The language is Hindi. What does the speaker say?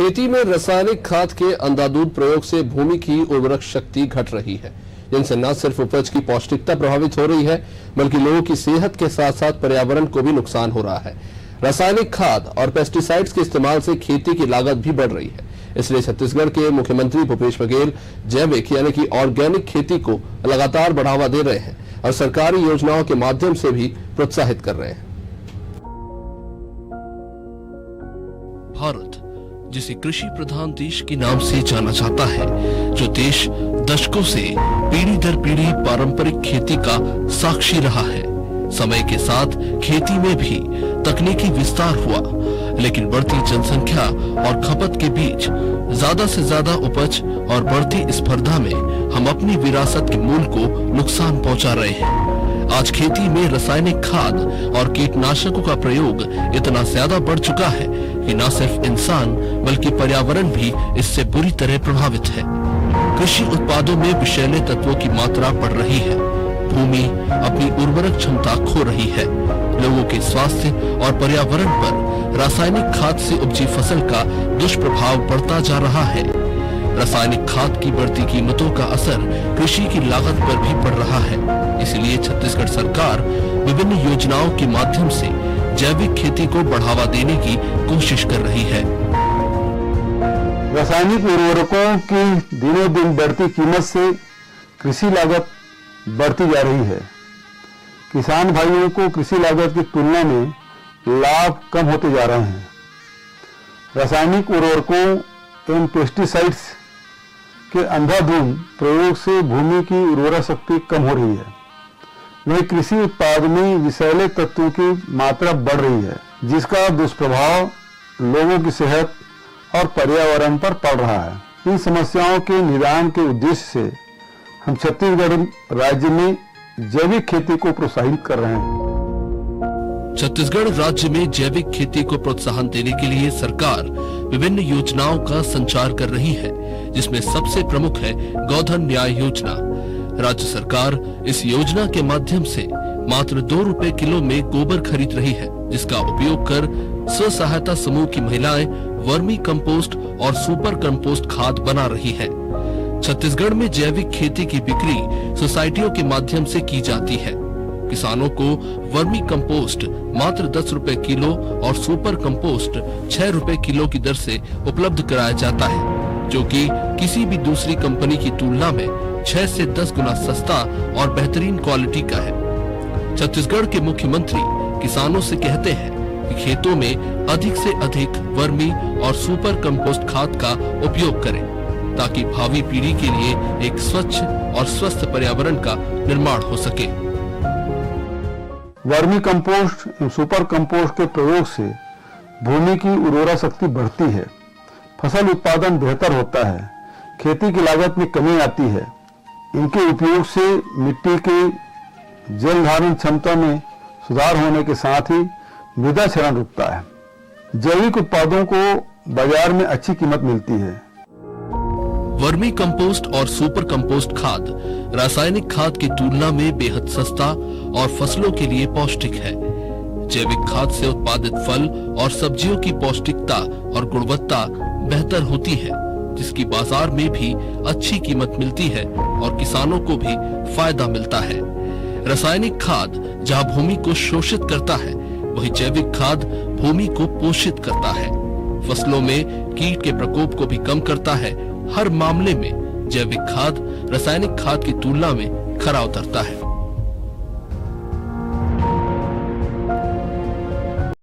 खेती में रासायनिक खाद के अंधाधुंध प्रयोग से भूमि की उर्वरक शक्ति घट रही है, जिनसे न सिर्फ उपज की पौष्टिकता प्रभावित हो रही है, बल्कि लोगों की सेहत के साथ साथ पर्यावरण को भी नुकसान हो रहा है। रासायनिक खाद और पेस्टिसाइड्स के इस्तेमाल से खेती की लागत भी बढ़ रही है। इसलिए छत्तीसगढ़ के मुख्यमंत्री भूपेश बघेल जैविक यानी कि ऑर्गेनिक खेती को लगातार बढ़ावा दे रहे हैं और सरकारी योजनाओं के माध्यम से भी प्रोत्साहित कर रहे हैं। भारत जिसे कृषि प्रधान देश के नाम से जाना जाता है, जो देश दशकों से पीढ़ी दर पीढ़ी पारंपरिक खेती का साक्षी रहा है। समय के साथ खेती में भी तकनीकी विस्तार हुआ, लेकिन बढ़ती जनसंख्या और खपत के बीच ज्यादा से ज्यादा उपज और बढ़ती स्पर्धा में हम अपनी विरासत के मूल को नुकसान पहुंचा रहे हैं। आज खेती में रासायनिक खाद और कीटनाशकों का प्रयोग इतना ज्यादा बढ़ चुका है कि न सिर्फ इंसान बल्कि पर्यावरण भी इससे बुरी तरह प्रभावित है। कृषि उत्पादों में विषैले तत्वों की मात्रा बढ़ रही है, भूमि अपनी उर्वरक क्षमता खो रही है, लोगों के स्वास्थ्य और पर्यावरण पर रासायनिक खाद से उपजी फसल का दुष्प्रभाव बढ़ता जा रहा है। रासायनिक खाद की बढ़ती कीमतों का असर कृषि की लागत पर भी पड़ रहा है। इसलिए छत्तीसगढ़ सरकार विभिन्न योजनाओं के माध्यम से जैविक खेती को बढ़ावा देने की कोशिश कर रही है। रासायनिक उर्वरकों की दिनों दिन बढ़ती कीमत से कृषि लागत बढ़ती जा रही है। किसान भाइयों को कृषि लागत की तुलना में लाभ कम होते जा रहे हैं। रासायनिक उर्वरकों एवं पेस्टिसाइड्स के अंधाधुंध प्रयोग से भूमि की उर्वरा शक्ति कम हो रही है। वहीं कृषि उत्पाद में विषैले तत्वों की मात्रा बढ़ रही है, जिसका दुष्प्रभाव लोगों की सेहत और पर्यावरण पर पड़ रहा है। इन समस्याओं के निदान के उद्देश्य से हम छत्तीसगढ़ राज्य में जैविक खेती को प्रोत्साहित कर रहे हैं। छत्तीसगढ़ राज्य में जैविक खेती को प्रोत्साहन देने के लिए सरकार विभिन्न योजनाओं का संचार कर रही है, जिसमें सबसे प्रमुख है गोधन न्याय योजना। राज्य सरकार इस योजना के माध्यम से मात्र 2 रुपए किलो में गोबर खरीद रही है, जिसका उपयोग कर स्व सहायता समूह की महिलाएं वर्मी कंपोस्ट और सुपर कंपोस्ट खाद बना रही है। छत्तीसगढ़ में जैविक खेती की बिक्री सोसाइटियों के माध्यम से की जाती है। किसानों को वर्मी कंपोस्ट मात्र 10 रुपए किलो और सुपर कंपोस्ट 6 रुपए किलो की दर से उपलब्ध कराया जाता है, जो कि किसी भी दूसरी कंपनी की तुलना में 6 से 10 गुना सस्ता और बेहतरीन क्वालिटी का है। छत्तीसगढ़ के मुख्यमंत्री किसानों से कहते हैं कि खेतों में अधिक से अधिक वर्मी और सुपर कंपोस्ट खाद का उपयोग करें, ताकि भावी पीढ़ी के लिए एक स्वच्छ और स्वस्थ पर्यावरण का निर्माण हो सके। वर्मी कंपोस्ट एवं सुपर कंपोस्ट के प्रयोग से भूमि की उर्वरा शक्ति बढ़ती है, फसल उत्पादन बेहतर होता है, खेती की लागत में कमी आती है। इनके उपयोग से मिट्टी के जल धारण क्षमता में सुधार होने के साथ ही मृदा क्षरण रुकता है। जैविक उत्पादों को बाजार में अच्छी कीमत मिलती है। वर्मी कंपोस्ट और सुपर कंपोस्ट खाद रासायनिक खाद की तुलना में बेहद सस्ता और फसलों के लिए पौष्टिक है। जैविक खाद से उत्पादित फल और सब्जियों की पौष्टिकता और गुणवत्ता बेहतर होती है, जिसकी बाजार में भी अच्छी कीमत मिलती है और किसानों को भी फायदा मिलता है। रासायनिक खाद जहां भूमि को शोषित करता है, वहीं जैविक खाद भूमि को पोषित करता है, फसलों में कीट के प्रकोप को भी कम करता है। हर मामले में जैविक खाद रासायनिक खाद की तुलना में खरा उतरता है।